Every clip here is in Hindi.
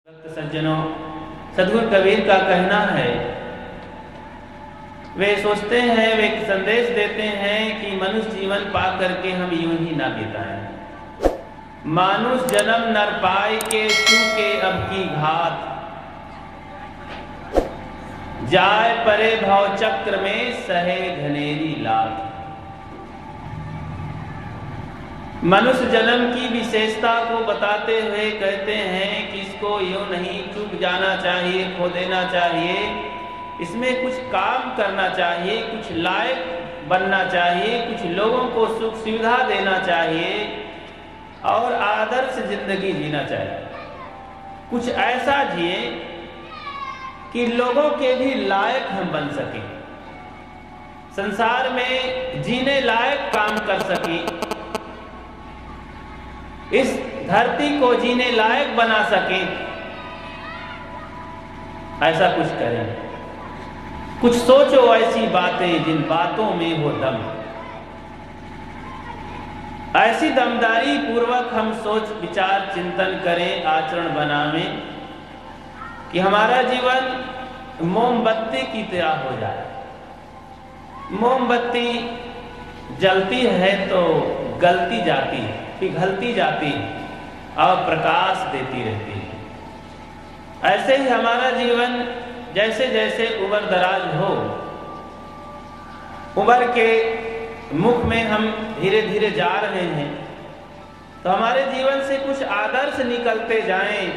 भक्त सज्जनों, सद्गुरु कबीर का कहना है, वे सोचते हैं, वे संदेश देते हैं कि मनुष्य जीवन पा करके हम यूं ही ना बिताएं। मानुष जन्म नर पाए के चूके अब की घात, जाए परे भव चक्र में सहे घनेरी लात। मनुष्य जन्म की विशेषता को बताते हुए कहते हैं कि इसको यूं नहीं चूक जाना चाहिए, खो देना चाहिए, इसमें कुछ काम करना चाहिए, कुछ लायक बनना चाहिए, कुछ लोगों को सुख सुविधा देना चाहिए और आदर्श जिंदगी जीना चाहिए। कुछ ऐसा जिए कि लोगों के भी लायक हम बन सकें, संसार में जीने लायक काम कर सकें, इस धरती को जीने लायक बना सके, ऐसा कुछ करें। कुछ सोचो ऐसी बातें जिन बातों में हो दम, ऐसी दमदारी पूर्वक हम सोच विचार चिंतन करें, आचरण बनावें कि हमारा जीवन मोमबत्ती की तरह हो जाए। मोमबत्ती जलती है तो गलती जाती है, पिघलती जाती है और प्रकाश देती रहती है। ऐसे ही हमारा जीवन जैसे जैसे उम्र दराज हो, उम्र के मुख में हम धीरे धीरे जा रहे हैं, तो हमारे जीवन से कुछ आदर्श निकलते जाएं,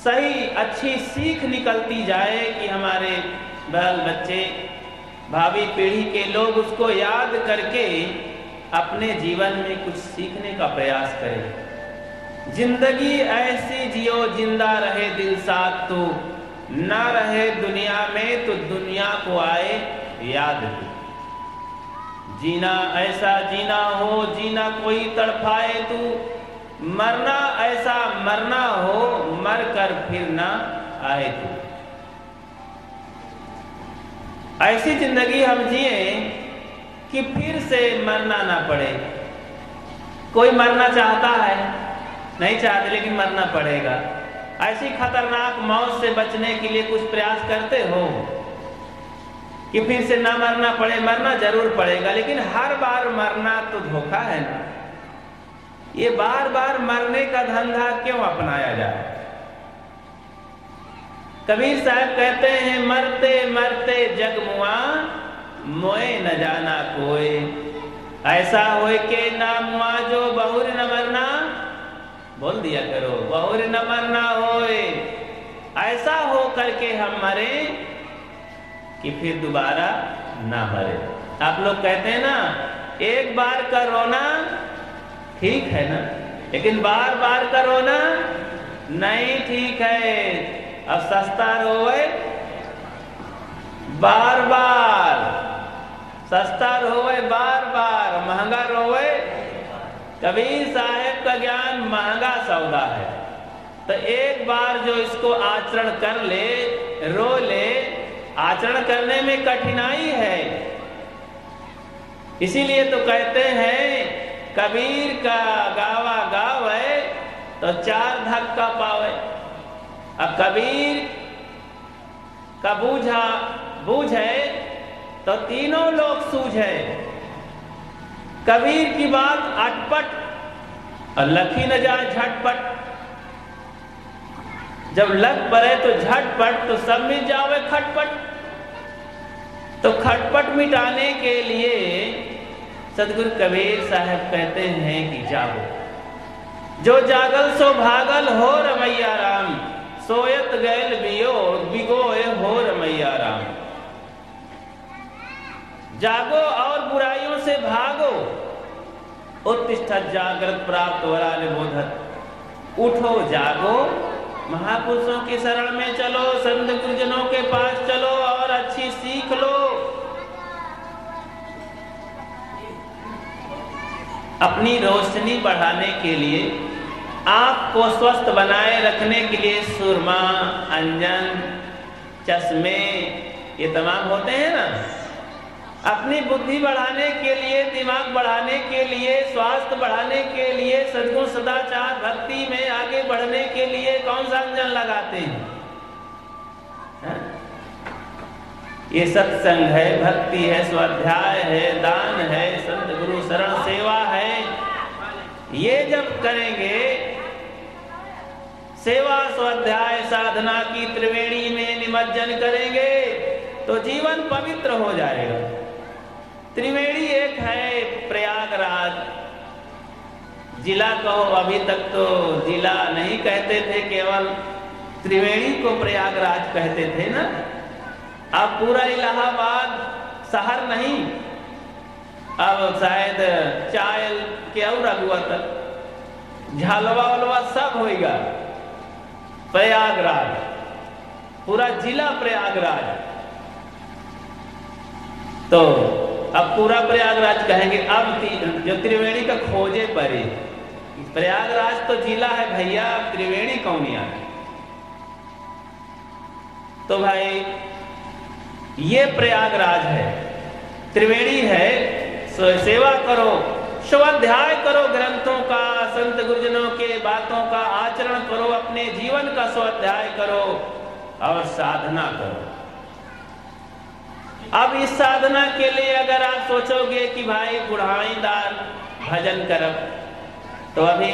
सही अच्छी सीख निकलती जाए कि हमारे बाल बच्चे, भावी पीढ़ी के लोग उसको याद करके अपने जीवन में कुछ सीखने का प्रयास करें। जिंदगी ऐसी जियो जिंदा रहे दिल साथ, तो ना रहे दुनिया में तो दुनिया को आए याद तू। जीना ऐसा जीना हो, जीना कोई तड़फाए तू, मरना ऐसा मरना हो, मर कर फिर ना आए तू। ऐसी जिंदगी हम जिए कि फिर से मरना ना पड़े। कोई मरना चाहता है? नहीं चाहते, लेकिन मरना पड़ेगा। ऐसी खतरनाक मौत से बचने के लिए कुछ प्रयास करते हो कि फिर से ना मरना पड़े? मरना जरूर पड़ेगा, लेकिन हर बार मरना तो धोखा है ना। ये बार बार मरने का धंधा क्यों अपनाया जाए? कबीर साहब कहते हैं, मरते मरते जग मुआ, मोए न जाना कोई। ऐसा होए के ना मुआ जो बहुर न मरना, बोल दिया करो, बहुर न मरना होए। ऐसा हो करके हम मरे कि फिर दोबारा ना मरे। आप लोग कहते हैं ना, एक बार का रोना ठीक है ना, लेकिन बार बार का रोना नहीं ठीक है। अब सस्ता रोए बार बार, सस्ता रोए बार बार, महंगा रोए। कबीर साहब का ज्ञान महंगा सौदा है, तो एक बार जो इसको आचरण कर ले, रो ले, आचरण करने में कठिनाई है। इसीलिए तो कहते हैं, कबीर का गावा गावे तो चार धक्का पावे। अब कबीर का बूझा बूझे तो तीनों लोग सूझे। कबीर की बात अटपट और लखी न जाए झटपट। जब लग पड़े तो झटपट, तो सब मिट जावे खटपट। तो खटपट मिटाने के लिए सद्गुरु कबीर साहब कहते हैं कि जागो, जो जागल सो भागल हो रमैया राम, सोयत गैल बियो बिगोए हो रमैया राम। जागो और बुराइयों से भागो, उत्तिष्ठत जागृत प्राप्त वरा निबोधत। उठो जागो, महापुरुषों के शरण में चलो, संत गुरुजनों के पास चलो और अच्छी सीख लो। अपनी रोशनी बढ़ाने के लिए, आँख को स्वस्थ बनाए रखने के लिए सुरमा, अंजन, चश्मे ये तमाम होते हैं ना। अपनी बुद्धि बढ़ाने के लिए, दिमाग बढ़ाने के लिए, स्वास्थ्य बढ़ाने के लिए, सद्गुण सदाचार भक्ति में आगे बढ़ने के लिए कौन सा अंजन लगाते हैं? ये सत्संग है, भक्ति है, स्वाध्याय है, दान है, संत गुरु शरण सेवा है। ये जब करेंगे, सेवा स्वाध्याय साधना की त्रिवेणी में निमज्जन करेंगे तो जीवन पवित्र हो जाएगा। त्रिवेणी एक है प्रयागराज, जिला कहो, अभी तक तो जिला नहीं कहते थे, केवल त्रिवेणी को प्रयागराज कहते थे ना। अब पूरा इलाहाबाद शहर नहीं, अब शायद चायल के और अगुआ तक झालवा उलवा सब होगा प्रयागराज, पूरा जिला प्रयागराज। तो अब पूरा प्रयागराज कहेंगे। अब जो त्रिवेणी का खोजे पड़े, प्रयागराज तो जिला है भैया, त्रिवेणी कौन यार? तो भाई ये प्रयागराज है, त्रिवेणी है। सेवा करो, स्वाध्याय करो ग्रंथों का, संत गुरुजनों के बातों का आचरण करो, अपने जीवन का स्वाध्याय करो और साधना करो। अब इस साधना के लिए अगर आप सोचोगे कि भाई बुढ़ाईदार भजन करब, तो अभी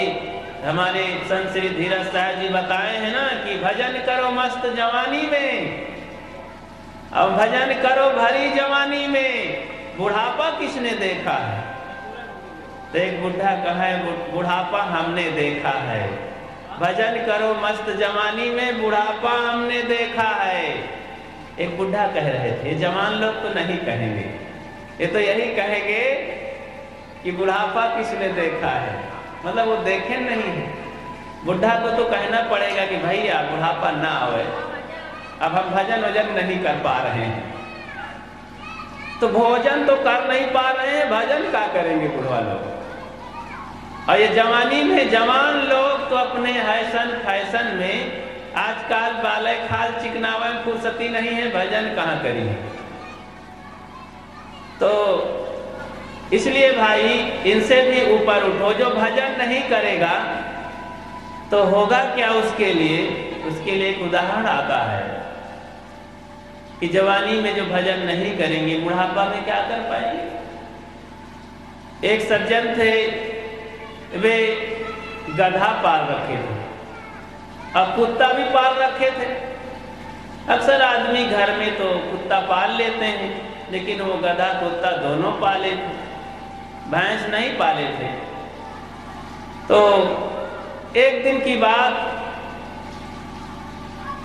हमारे संत श्री धीरज साहब जी बताए हैं ना कि भजन करो मस्त जवानी में, अब भजन करो भरी जवानी में, बुढ़ापा किसने देखा है? तो एक बुढ़ा कहा है, बुढ़ापा हमने देखा है। भजन करो मस्त जवानी में, बुढ़ापा हमने देखा है। एक बुढ़ा कह रहे थे, जवान लोग तो नहीं कहेंगे, ये तो यही कहेंगे कि बुढ़ापा किसने देखा है, मतलब वो देखे नहीं है। बुढ़ा को तो कहना पड़ेगा कि भैया बुढ़ापा ना आवे, अब हम भजन वजन नहीं कर पा रहे हैं। तो भोजन तो कर नहीं पा रहे हैं, भजन क्या करेंगे बुढ़वा लोग? और ये जवानी में जवान लोग तो अपने हैसन फैशन में आजकल बाले खाल चिकनावे में फुर्सती नहीं है, भजन कहाँ करी। तो इसलिए भाई इनसे भी ऊपर उठो। जो भजन नहीं करेगा तो होगा क्या उसके लिए? उसके लिए एक उदाहरण आता है कि जवानी में जो भजन नहीं करेंगे, बुढ़ापा में क्या कर पाएंगे। एक सज्जन थे, वे गधा पाल रखे थे, अब कुत्ता भी पाल रखे थे। अक्सर आदमी घर में तो कुत्ता पाल लेते हैं, लेकिन वो गधा कुत्ता दोनों पाले थे, भैंस नहीं पाले थे। तो एक दिन की बात,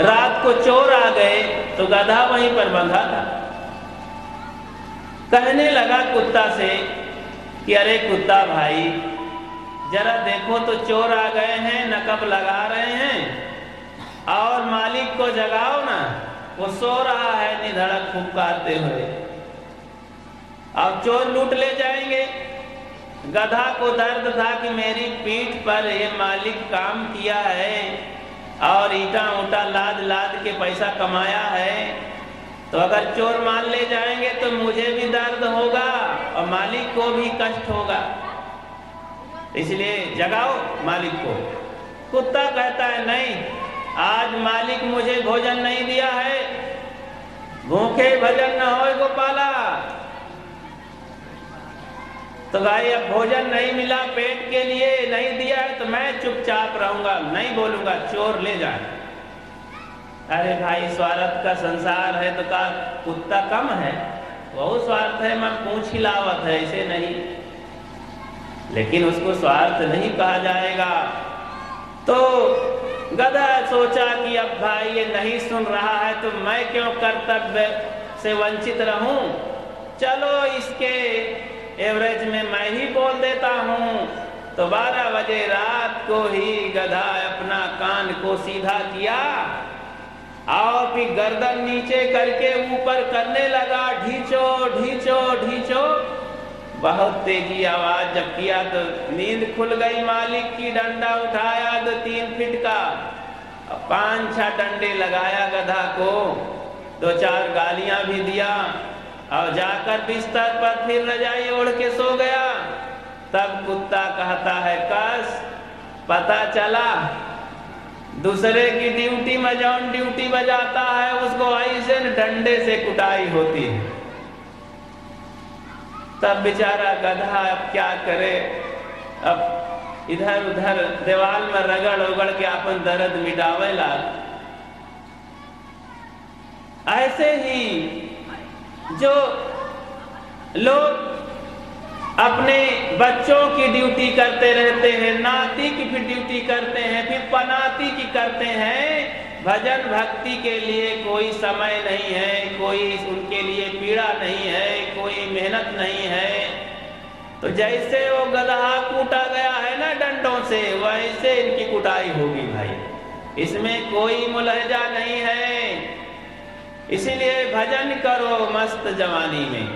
रात को चोर आ गए तो गधा वहीं पर बंधा था। कहने लगा कुत्ता से कि अरे कुत्ता भाई, जरा देखो तो चोर आ गए हैं, नकब लगा रहे हैं और मालिक को जगाओ ना, वो सो रहा है निधड़क फुफकारते हुए, अब चोर लूट ले जाएंगे। गधा को दर्द था कि मेरी पीठ पर ये मालिक काम किया है और ईटा ऊटा लाद लाद के पैसा कमाया है, तो अगर चोर मान ले जाएंगे तो मुझे भी दर्द होगा और मालिक को भी कष्ट होगा, इसलिए जगाओ मालिक को। कुत्ता कहता है नहीं, आज मालिक मुझे भोजन नहीं दिया है, भूखे भजन न होए गोपाला। तो भाई अब भोजन नहीं मिला, पेट के लिए नहीं दिया है, तो मैं चुपचाप रहूंगा, नहीं बोलूंगा, चोर ले जाए। अरे भाई स्वार्थ का संसार है तो का कुत्ता कम है, बहुत स्वार्थ है, मैं पूछ हिलावत है, ऐसे नहीं, लेकिन उसको स्वार्थ नहीं कहा जाएगा। तो गधा सोचा कि अब भाई ये नहीं सुन रहा है तो मैं क्यों कर्तव्य से वंचित रहूं, चलो इसके एवरेज में मैं ही बोल देता हूं। तो 12 बजे रात को ही गधा अपना कान को सीधा किया और फिर गर्दन नीचे करके ऊपर करने लगा, ढींचो ढींचो ढींचो। बहुत तेजी आवाज जब किया तो नींद खुल गई मालिक की। डंडा उठाया 2-3 फीट का, 5-6 डंडे लगाया गधा को, 2-4 गालियां भी दिया और जाकर बिस्तर पर फिर रजाई ओढ़ के सो गया। तब कुत्ता कहता है कस पता चला दूसरे की ड्यूटी में जौन ड्यूटी बजाता है उसको ऐसे डंडे से कुटाई होती है। तब बेचारा गधा अब क्या करे, अब इधर उधर दीवार में रगड़ उगड़ के अपन दर्द मिटावे लाग। ऐसे ही जो लोग अपने बच्चों की ड्यूटी करते रहते हैं, नाती की फिर ड्यूटी करते हैं, फिर पनाती की करते हैं, भजन भक्ति के लिए कोई समय नहीं है, कोई उनके लिए पीड़ा नहीं है, कोई मेहनत नहीं है। तो जैसे वो गदहा कूटा गया है ना डंडों से, वैसे इनकी कुटाई होगी भाई, इसमें कोई मुलहजा नहीं है। इसीलिए भजन करो मस्त जवानी में,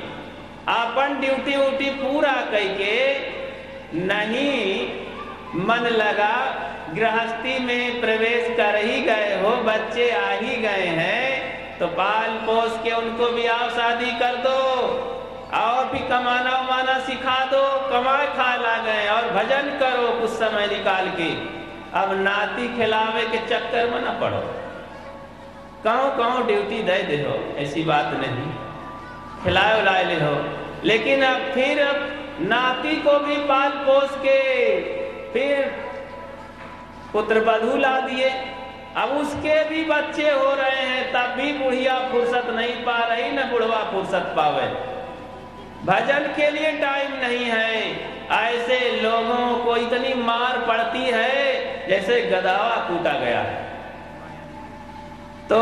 अपन ड्यूटी उटी पूरा करके नहीं मन लगा, गृहस्थी में प्रवेश कर ही गए हो, बच्चे आ ही गए हैं, तो पाल पोस के उनको भी आओ शादी कर दो और भी कमाना उमाना सिखा दो, कमाए खा ला गए और भजन करो कुछ समय निकाल के। अब नाती खिलावे के चक्कर में न पड़ो, कहो ड्यूटी दे हो, ऐसी बात नहीं, खिलाए उलाए ले हो। लेकिन अब फिर नाती को भी पाल पोस के फिर पुत्र वधू ला दिए, अब उसके भी बच्चे हो रहे हैं, तब भी बुढ़िया फुर्सत नहीं पा रही, न बुढ़वा फुर्सत पावे, भजन के लिए टाइम नहीं है। ऐसे लोगों को इतनी मार पड़ती है जैसे गधावा कूटा गया है। तो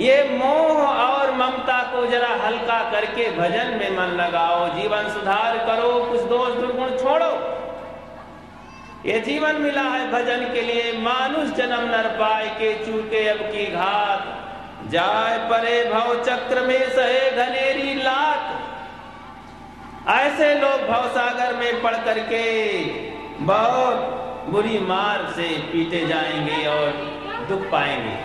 ये मोह और ममता को जरा हल्का करके भजन में मन लगाओ, जीवन सुधार करो, कुछ दोष दुर्गुण छोड़ो। ये जीवन मिला है भजन के लिए, मानुष जन्म नर पाए के चूके अब की घात, जाए परे भव चक्र में सहे घनेरी लात। ऐसे लोग भवसागर में पड़ करके बहुत बुरी मार से पीटे जाएंगे और दुख पाएंगे।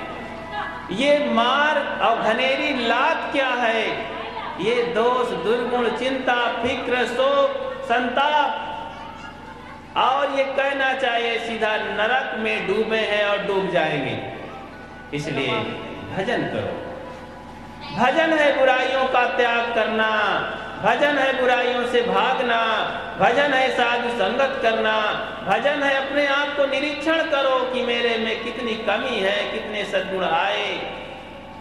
ये मार और घनेरी लात क्या है? ये दोष दुर्गुण, चिंता, फिक्र, शोक, संताप, और ये कहना चाहिए सीधा नरक में डूबे हैं और डूब जाएंगे। इसलिए भजन करो। भजन है बुराइयों का त्याग करना, भजन है बुराइयों से भागना, भजन है साधु संगत करना, भजन है अपने आप को निरीक्षण करो कि मेरे में कितनी कमी है, कितने सद्गुण आए,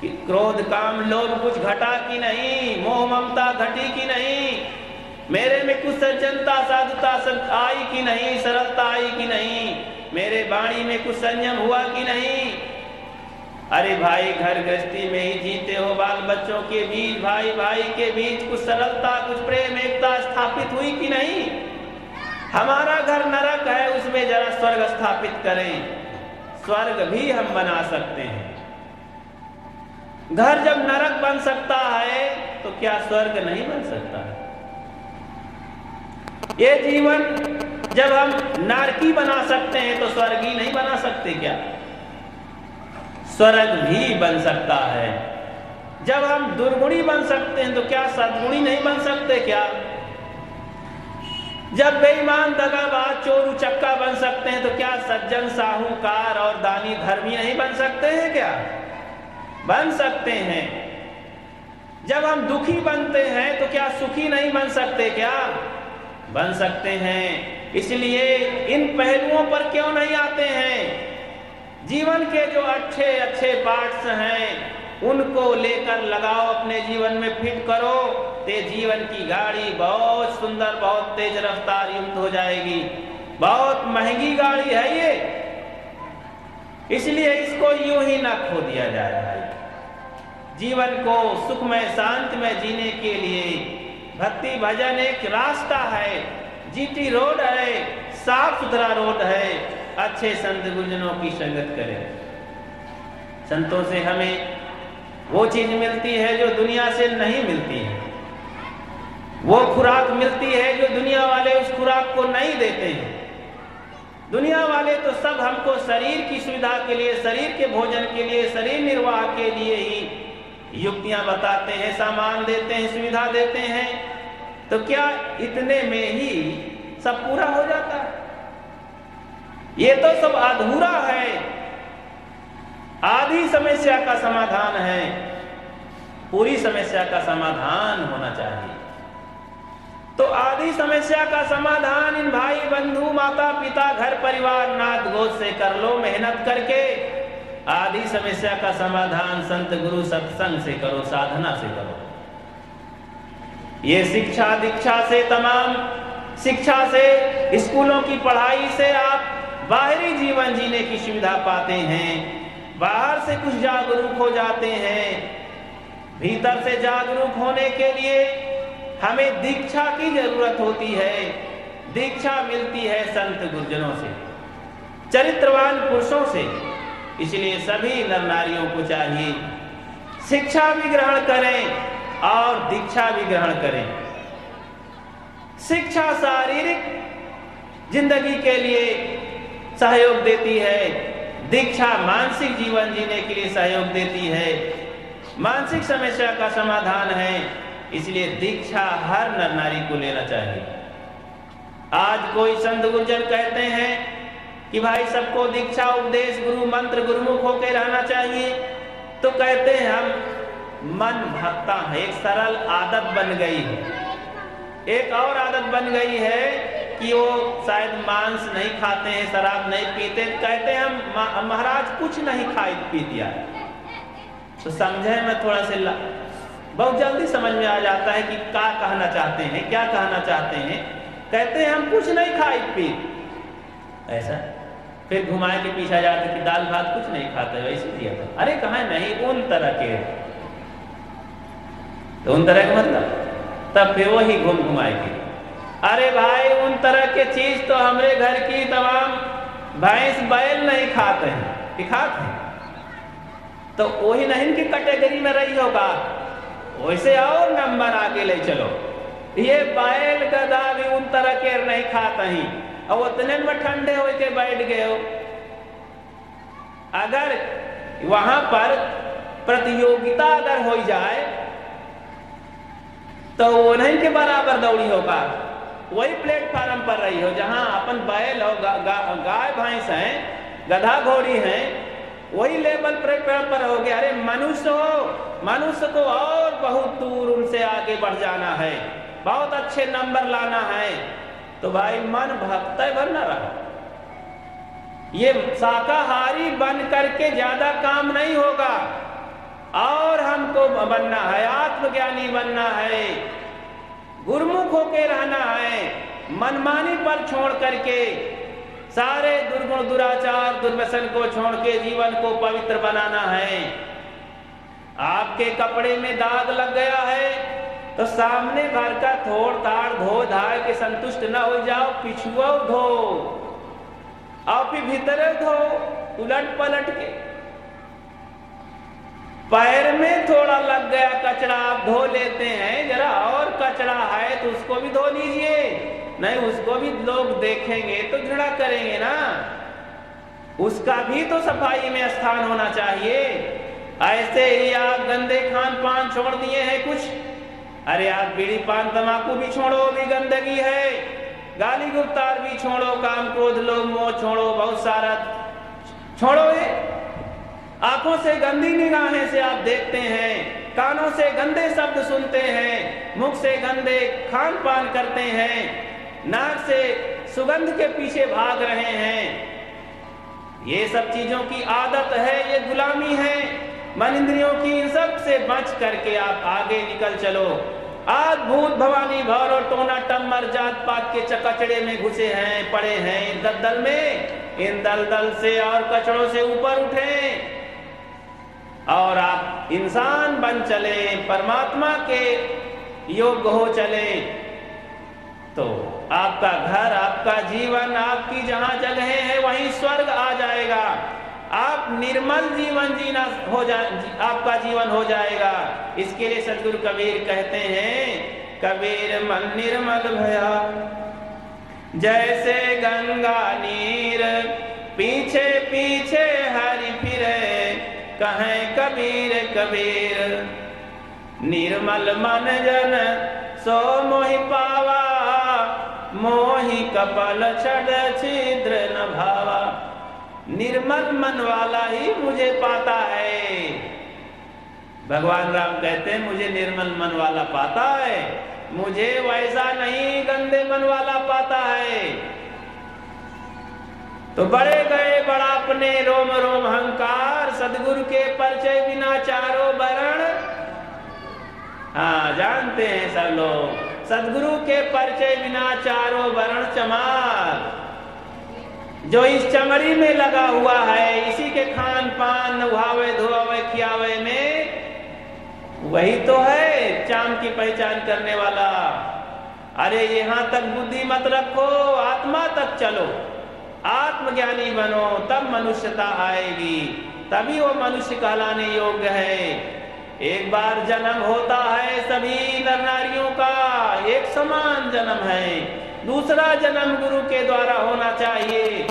कि क्रोध काम लोभ कुछ घटा कि नहीं, मोह ममता घटी कि नहीं, मेरे में कुछ सज्जनता साधुता आई कि नहीं, सरलता आई कि नहीं, मेरे वाणी में कुछ संयम हुआ कि नहीं। अरे भाई घर गृहस्थी में ही जीते हो, बाल बच्चों के बीच, भाई भाई के बीच कुछ सरलता, कुछ प्रेम एकता स्थापित हुई कि नहीं। हमारा घर नरक है, उसमें जरा स्वर्ग स्थापित करें, स्वर्ग भी हम बना सकते हैं। घर जब नरक बन सकता है तो क्या स्वर्ग नहीं बन सकता है? ये जीवन जब हम नारकी बना सकते हैं तो स्वर्ग ही नहीं बना सकते क्या? स्वर्ग भी बन सकता है। जब हम दुर्गुणी बन सकते हैं तो क्या सद्गुणी नहीं बन सकते क्या? जब बेईमान, दगाबाज, चोर, उचक्का बन सकते हैं तो क्या सज्जन, साहूकार और दानी धर्मी नहीं बन सकते हैं क्या? बन सकते हैं। जब हम दुखी बनते हैं तो क्या सुखी नहीं बन सकते क्या? बन सकते हैं। इसलिए इन पहलुओं पर क्यों नहीं आते हैं? जीवन के जो अच्छे अच्छे पार्ट्स हैं उनको लेकर लगाओ, अपने जीवन में फिट करो, ते जीवन की गाड़ी बहुत सुंदर, बहुत तेज रफ्तार युक्त हो जाएगी। बहुत महंगी गाड़ी है ये, इसलिए इसको यूं ही ना खो दिया जाए भाई। जीवन को सुखमय शांतिमय जीने के लिए भक्ति भजन एक रास्ता है, जीटी रोड है, साफ सुथरा रोड है। अच्छे संत गुरुजनों की संगत करें। संतों से हमें वो चीज मिलती है जो दुनिया से नहीं मिलती है, वो खुराक मिलती है जो दुनिया वाले उस खुराक को नहीं देते हैं। दुनिया वाले तो सब हमको शरीर की सुविधा के लिए, शरीर के भोजन के लिए, शरीर निर्वाह के लिए ही युक्तियां बताते हैं, सामान देते हैं, सुविधा देते हैं। तो क्या इतने में ही सब पूरा हो जाता है? ये तो सब अधूरा है। आधी समस्या का समाधान है, पूरी समस्या का समाधान होना चाहिए। तो आधी समस्या का समाधान इन भाई बंधु माता पिता घर परिवार नाथ गोद से कर लो मेहनत करके। आधी समस्या का समाधान संत गुरु सत्संग से करो, साधना से करो। ये शिक्षा दीक्षा से, तमाम शिक्षा से, स्कूलों की पढ़ाई से आप बाहरी जीवन जीने की सुविधा पाते हैं, बाहर से कुछ जागरूक हो जाते हैं। भीतर से जागरूक होने के लिए हमें दीक्षा की जरूरत होती है। दीक्षा मिलती है संत गुरुजनों से, चरित्रवान पुरुषों से। इसलिए सभी नर नारियों को चाहिए शिक्षा भी ग्रहण करें और दीक्षा भी ग्रहण करें। शिक्षा शारीरिक जिंदगी के लिए सहयोग देती है, दीक्षा मानसिक जीवन जीने के लिए सहयोग देती है, मानसिक समस्या का समाधान है। इसलिए दीक्षा हर नर नारी को लेना चाहिए। आज कोई संत गुरुजन कहते हैं कि भाई सबको दीक्षा उपदेश गुरु मंत्र गुरुमुख होकर रहना चाहिए, तो कहते हैं हम मन भक्ता है, एक सरल आदत बन गई है। एक और आदत बन गई है कि वो शायद मांस नहीं खाते हैं, शराब नहीं पीते, कहते हैं हम महाराज कुछ नहीं खाई पी दिया। तो समझे में थोड़ा सा बहुत जल्दी समझ में आ जाता है कि क्या कहना चाहते हैं, क्या कहना चाहते हैं। कहते हैं हम कुछ नहीं खाई पी, ऐसा फिर घुमाए के पीछे जाते कि दाल भात कुछ नहीं खाते, वैसे दिया था। अरे कहाँ नहीं, उन तरह के, तो उन तरह का मतलब तब फिर वही घूम घुमाएगी। अरे भाई उन तरह के चीज तो हमारे घर की तमाम भैंस बैल नहीं खाते हैं, कि खाते हैं तो वही नहीं की कैटेगरी में रही होगा, वैसे और नंबर आगे ले चलो। ये बैल गधा भी उन तरह के नहीं खाते हैं और उतने में ठंडे हो के बैठ गए हो। अगर वहां पर प्रतियोगिता अगर हो जाए तो उन्हीं के बराबर दौड़ी होगा। वही प्लेटफार्म पर रही हो जहां अपन बैल हो, गाय भैंस हैं, गधा घोड़ी हैं, वही लेवल प्लेटफार्म पर हो गया। अरे मनुष्य हो, मनुष्य को और बहुत दूर उनसे आगे बढ़ जाना है, बहुत अच्छे नंबर लाना है, तो भाई मन भक्त भर न रहा। ये शाकाहारी बन करके ज्यादा काम नहीं होगा, और हमको बनना है, आत्मज्ञानी बनना है, गुरुमुख होके रहना है, मनमानी पर छोड़ करके सारे दुर्गुण दुराचार दुर्व्यसन को छोड़ के जीवन को पवित्र बनाना है। आपके कपड़े में दाग लग गया है तो सामने घर का थोड़ ताड़ धो धा के संतुष्ट न हो जाओ, पिछुआ धो और फिर भीतर धो उलट पलट के। पैर में थोड़ा लग गया कचरा आप धो लेते हैं, जरा और कचरा है तो उसको भी धो लीजिए, नहीं उसको भी लोग देखेंगे तो घृणा करेंगे ना, उसका भी तो सफाई में स्थान होना चाहिए। ऐसे ही आप गंदे खान पान छोड़ दिए हैं कुछ, अरे आप बीड़ी पान तंबाकू भी छोड़ो, भी गंदगी है, गाली गुफ्तार भी छोड़ो, काम क्रोध लोभ मोह छोड़ो, बहुत सारा छोड़ो। ये आंखों से गंदी निगाहें से आप देखते हैं, कानों से गंदे शब्द सुनते हैं, मुख से गंदे खान पान करते हैं, नाक से सुगंध के पीछे भाग रहे हैं। ये सब चीजों की आदत है, ये गुलामी है मन इंद्रियों की। इन सब से बच करके आप आगे निकल चलो। आज भूत भवानी भौर और टोना टम्मर जात पात के चकचड़े में घुसे हैं, पड़े हैं दलदल में। इन दलदल से और कचड़ों से ऊपर उठें और आप इंसान बन चले, परमात्मा के योग्य हो चले, तो आपका घर, आपका जीवन, आपकी जहां जगह है वहीं स्वर्ग आ जाएगा। आप निर्मल जीवन जीना हो जाए, आपका जीवन हो जाएगा। इसके लिए सद्गुरु कबीर कहते हैं, कबीर मन निर्मल भया जैसे गंगा नीर, पीछे पीछे हरि फिरे कहें कबीर कबीर। निर्मल मन जन सो मोहि पावा, मोहि कपल छड़ छिद्र न भावा। निर्मल मन वाला ही मुझे पाता है। भगवान राम कहते हैं मुझे निर्मल मन वाला पाता है, मुझे वैसा नहीं गंदे मन वाला पाता है। तो बड़े गए बड़ापने रोम रोम अहंकार, सदगुरु के परिचय बिना चारों वर्ण। हाँ, जानते हैं सब लोग, सदगुरु के परिचय बिना चारों वर्ण चमार। जो इस चमड़ी में लगा हुआ है, इसी के खान पान नहावे धोवे खियावे में, वही तो है चाम की पहचान करने वाला। अरे यहाँ तक बुद्धि मत रखो, आत्मा तक चलो, आत्मज्ञानी बनो, तब मनुष्यता आएगी, तभी वो मनुष्य कहलाने योग्य है। एक बार जन्म होता है सभी नर नारियों का, एक समान जन्म है। दूसरा जन्म गुरु के द्वारा होना चाहिए।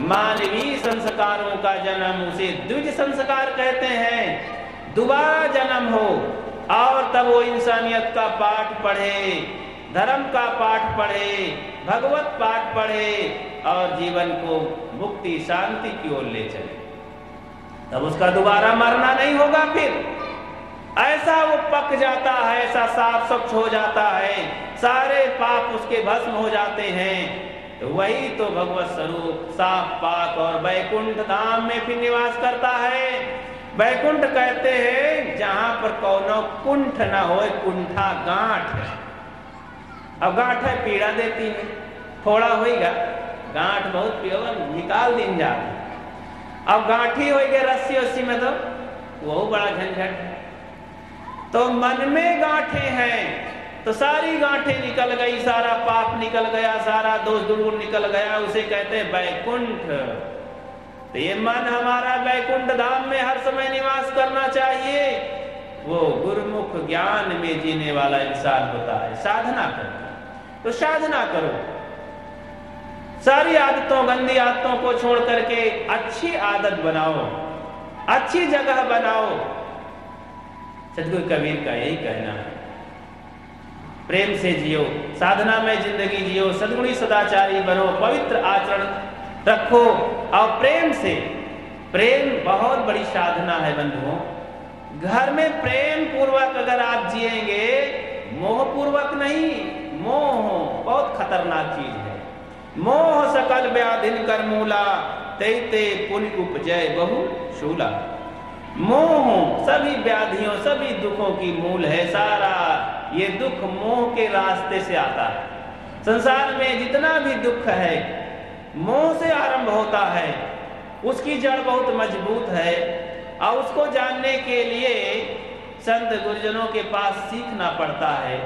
मानवीय संस्कारों का जन्म, उसे द्विज संस्कार कहते हैं। दोबारा जन्म हो और तब वो इंसानियत का पाठ पढ़े, धर्म का पाठ पढ़े, भगवत पाठ पढ़े और जीवन को मुक्ति शांति की ओर ले चले, तब उसका दोबारा मरना नहीं होगा। फिर ऐसा वो पक जाता है, ऐसा साफ स्वच्छ हो जाता है, सारे पाप उसके भस्म हो जाते हैं। तो वही तो भगवत स्वरूप साफ पाक और वैकुंठ धाम में फिर निवास करता है। वैकुंठ कहते हैं जहां पर कौनो कुंठ ना हो, कुंठा गांठ। अब गांठ है पीड़ा देती है, थोड़ा होगा गांठ बहुत पियोगा निकाल दिन जाती। अब गांठी हो गए रस्सी उसी में तो वो बड़ा झंझट है। तो मन में गांठे हैं तो सारी गांठें निकल गई, सारा पाप निकल गया, सारा दोष दुर्गुण निकल गया, उसे कहते हैं वैकुंठ। तो ये मन हमारा वैकुंठ धाम में हर समय निवास करना चाहिए। वो गुरुमुख ज्ञान में जीने वाला इंसान होता है। साधना करो तो साधना करो, सारी आदतों गंदी आदतों को छोड़ करके अच्छी आदत बनाओ, अच्छी जगह बनाओ। सदगुरु कबीर का यही कहना है, प्रेम से जियो, साधना में जिंदगी जियो, सद्गुणी सदाचारी बनो, पवित्र आचरण रखो और प्रेम से। प्रेम बहुत बड़ी साधना है बंधुओं। घर में प्रेम पूर्वक अगर आप जिएंगे, मोह पूर्वक नहीं, मोह बहुत खतरनाक चीज है। मोह सकल व्याधिन कर मूला, तैते पुण्य उपजय बहु शूला। मोह सभी व्याधियों सभी दुखों की मूल है। सारा ये दुख मोह के रास्ते से आता है। संसार में जितना भी दुख है मोह से आरंभ होता है। उसकी जड़ बहुत मजबूत है और उसको जानने के लिए संत गुरुजनों के पास सीखना पड़ता है।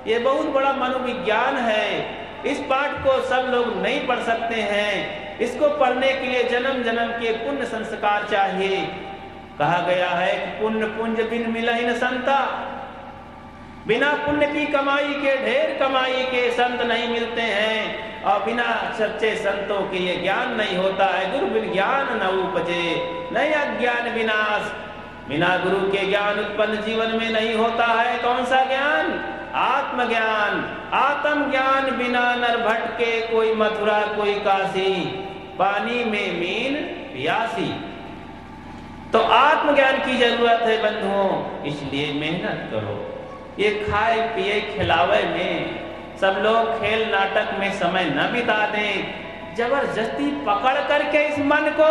ये बहुत बड़ा मनोविज्ञान है। इस पाठ को सब लोग नहीं पढ़ सकते हैं। इसको पढ़ने के लिए जन्म जन्म के पुण्य संस्कार चाहिए। कहा गया है कि पुण्य पुंज बिन मिलहि न संता, बिना पुण्य की कमाई के ढेर कमाई के संत नहीं मिलते हैं और बिना सच्चे संतों के ये ज्ञान नहीं होता है। गुरु बिन ज्ञान न उपजे, नहीं अज्ञान विनाश। बिना गुरु के ज्ञान उत्पन्न जीवन में नहीं होता है। कौन सा ज्ञान? आत्मज्ञान। आत्म ज्ञान बिना नर भटके, कोई मथुरा कोई काशी, पानी में मीन प्यासी। तो आत्मज्ञान की जरूरत है बंधुओं, इसलिए मेहनत करो। ये खाए पिए खिलावे में सब लोग खेल नाटक में समय न बिता दें। जबरदस्ती पकड़ करके इस मन को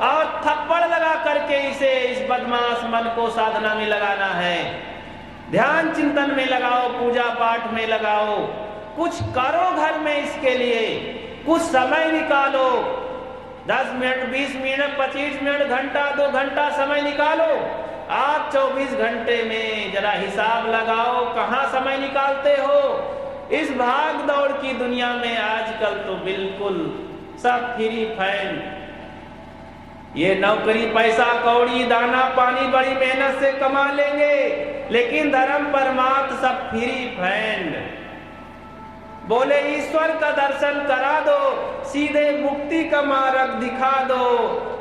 और थप्पड़ लगा करके इसे, इस बदमाश मन को साधना में लगाना है। ध्यान चिंतन में लगाओ, पूजा पाठ में लगाओ, कुछ करो घर में। इसके लिए कुछ समय निकालो, 10 मिनट 20 मिनट 25 मिनट घंटा 2 घंटा समय निकालो। आप 24 घंटे में जरा हिसाब लगाओ कहाँ समय निकालते हो। इस भाग दौड़ की दुनिया में आजकल तो बिल्कुल सब फ्री फैंड। ये नौकरी पैसा कौड़ी दाना पानी बड़ी मेहनत से कमा लेंगे, लेकिन धर्म परमार्थ सब फ्री फैंड। बोले ईश्वर का दर्शन करा दो, सीधे मुक्ति का मार्ग दिखा दो।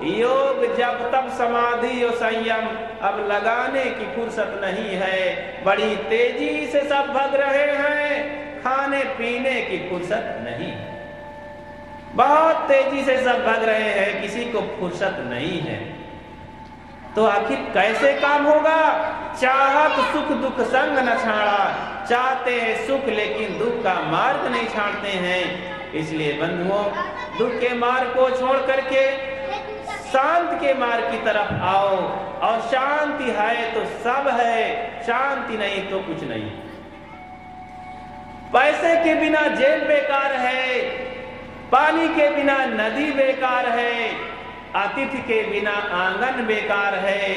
योग जब तब समाधि और संयम अब लगाने की फुर्सत नहीं है। बड़ी तेजी से सब भग रहे हैं, खाने पीने की फुर्सत नहीं। बहुत तेजी से सब भाग रहे हैं, किसी को फुर्सत नहीं है। तो आखिर कैसे काम होगा? चाहत सुख दुख संग न छाड़ा, चाहते हैं सुख लेकिन दुख का मार्ग नहीं छाड़ते हैं। इसलिए बंधुओं, दुख के मार्ग को छोड़ करके शांत के मार्ग की तरफ आओ। और शांति है तो सब है, शांति नहीं तो कुछ नहीं। पैसे के बिना जेल बेकार है, पानी के बिना नदी बेकार है, अतिथि के बिना आंगन बेकार है,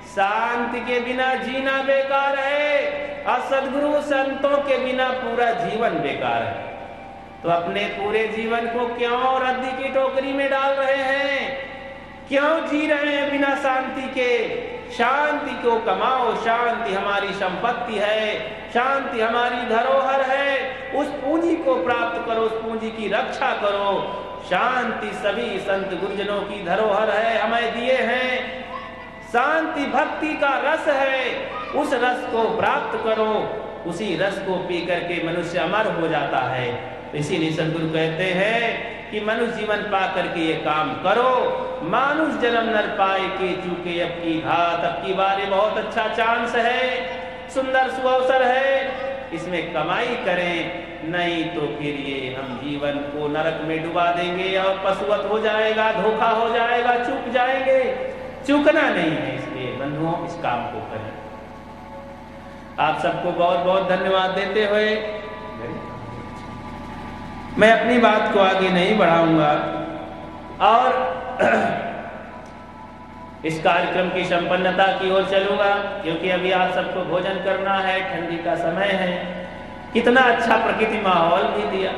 शांति के बिना जीना बेकार है, और सद्गुरु संतों के बिना पूरा जीवन बेकार है। तो अपने पूरे जीवन को क्यों रद्दी की टोकरी में डाल रहे हैं? क्यों जी रहे हैं बिना शांति के? शांति को कमाओ, शांति हमारी संपत्ति है, शांति हमारी धरोहर है। उस पूंजी को प्राप्त करो, उस पूंजी की रक्षा करो। शांति सभी संत गुरुजनों की धरोहर है, हमें दिए हैं। शांति भक्ति का रस है, उस रस को प्राप्त करो। उसी रस को पी करके मनुष्य अमर हो जाता है। इसीलिए सद्गुरु कहते हैं कि मनुष्य जीवन पा करके ये काम करो। मानुष जन्म नर पाए के चूके अब की घात, अब की बारी बहुत अच्छा चांस है, सुंदर सुअवसर है, इसमें कमाई करें, नहीं तो फिर ये हम जीवन को नरक में डुबा देंगे और पशुवत हो जाएगा, धोखा हो जाएगा, चूक जाएंगे। चूकना नहीं है, इसलिए बंधुओं इस काम को करें। आप सबको बहुत बहुत धन्यवाद देते हुए मैं अपनी बात को आगे नहीं बढ़ाऊंगा और इस कार्यक्रम की संपन्नता की ओर चलूंगा, क्योंकि अभी आप सबको भोजन करना है, ठंडी का समय है। कितना अच्छा प्रकृति माहौल भी दिया।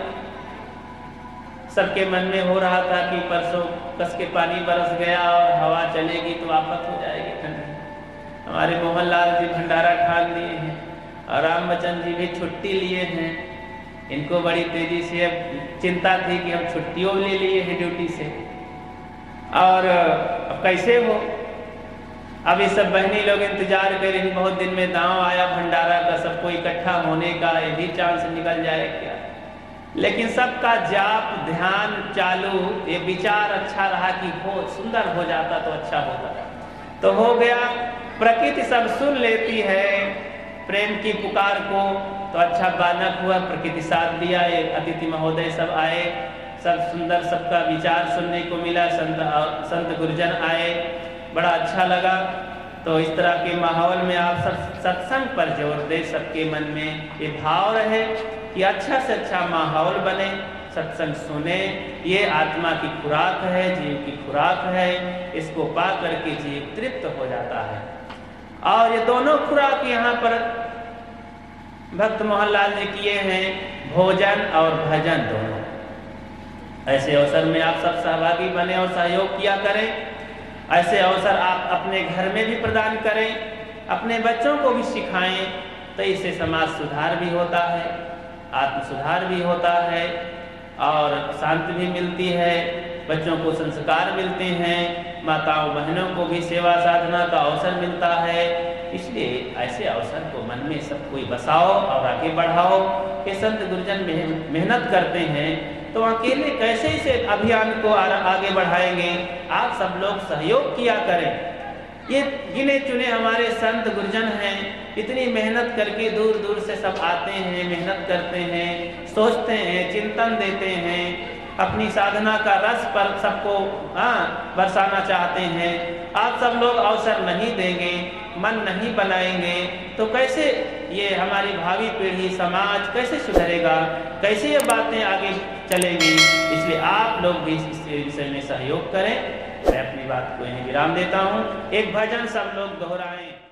सबके मन में हो रहा था कि परसों कस के पानी बरस गया और हवा चलेगी तो आफत हो जाएगी ठंडी। हमारे मोहनलाल जी भंडारा ठान लिए हैं और राम बच्चन जी भी छुट्टी लिए हैं। इनको बड़ी तेजी से अब चिंता थी कि हम छुट्टियों ले लिए हैं ड्यूटी से, और अब कैसे हो। अब ये सब बहनी लोग इंतजार कर रही, बहुत दिन में दांव आया भंडारा का, सबको इकट्ठा होने का, ये भी चांस निकल जाए क्या। लेकिन सबका जाप ध्यान चालू, ये विचार अच्छा रहा कि हो सुंदर हो जाता तो अच्छा होता, तो हो गया। प्रकृति सब सुन लेती है प्रेम की पुकार को, तो अच्छा बानक हुआ, प्रकृति साथ दिया। ये अतिथि महोदय सब आए, सब सुंदर, सबका विचार सुनने को मिला। संत गुरुजन आए, बड़ा अच्छा लगा। तो इस तरह के माहौल में आप सब सत्संग पर जोर दे, सबके मन में ये भाव रहे कि अच्छा से अच्छा माहौल बने, सत्संग सुने। ये आत्मा की खुराक है, जीव की खुराक है, इसको पा करके जीव तृप्त हो जाता है। और ये दोनों खुराक यहाँ पर भक्त मोहनलाल जी किए हैं, भोजन और भजन दोनों। ऐसे अवसर में आप सब सहभागी बने और सहयोग किया करें। ऐसे अवसर आप अपने घर में भी प्रदान करें, अपने बच्चों को भी सिखाएं, तो इससे समाज सुधार भी होता है, आत्म सुधार भी होता है और शांति भी मिलती है, बच्चों को संस्कार मिलते हैं, माताओं बहनों को भी सेवा साधना का अवसर मिलता है। इसलिए ऐसे अवसर को मन में सब कोई बसाओ और आगे बढ़ाओ। ये संत गुरुजन मेहनत करते हैं, तो अकेले कैसे इस अभियान को आगे बढ़ाएंगे। आप सब लोग सहयोग किया करें। ये गिने चुने हमारे संत गुरुजन हैं, इतनी मेहनत करके दूर दूर से सब आते हैं, मेहनत करते हैं, सोचते हैं, चिंतन देते हैं, अपनी साधना का रस पर सबको बरसाना चाहते हैं। आप सब लोग अवसर नहीं देंगे, मन नहीं बनाएंगे, तो कैसे ये हमारी भावी पीढ़ी, समाज कैसे सुधरेगा, कैसे ये बातें आगे चलेंगी। इसलिए आप लोग भी इस विषय में सहयोग करें। मैं अपनी बात को यहीं विराम देता हूँ। एक भजन सब लोग दोहराएं।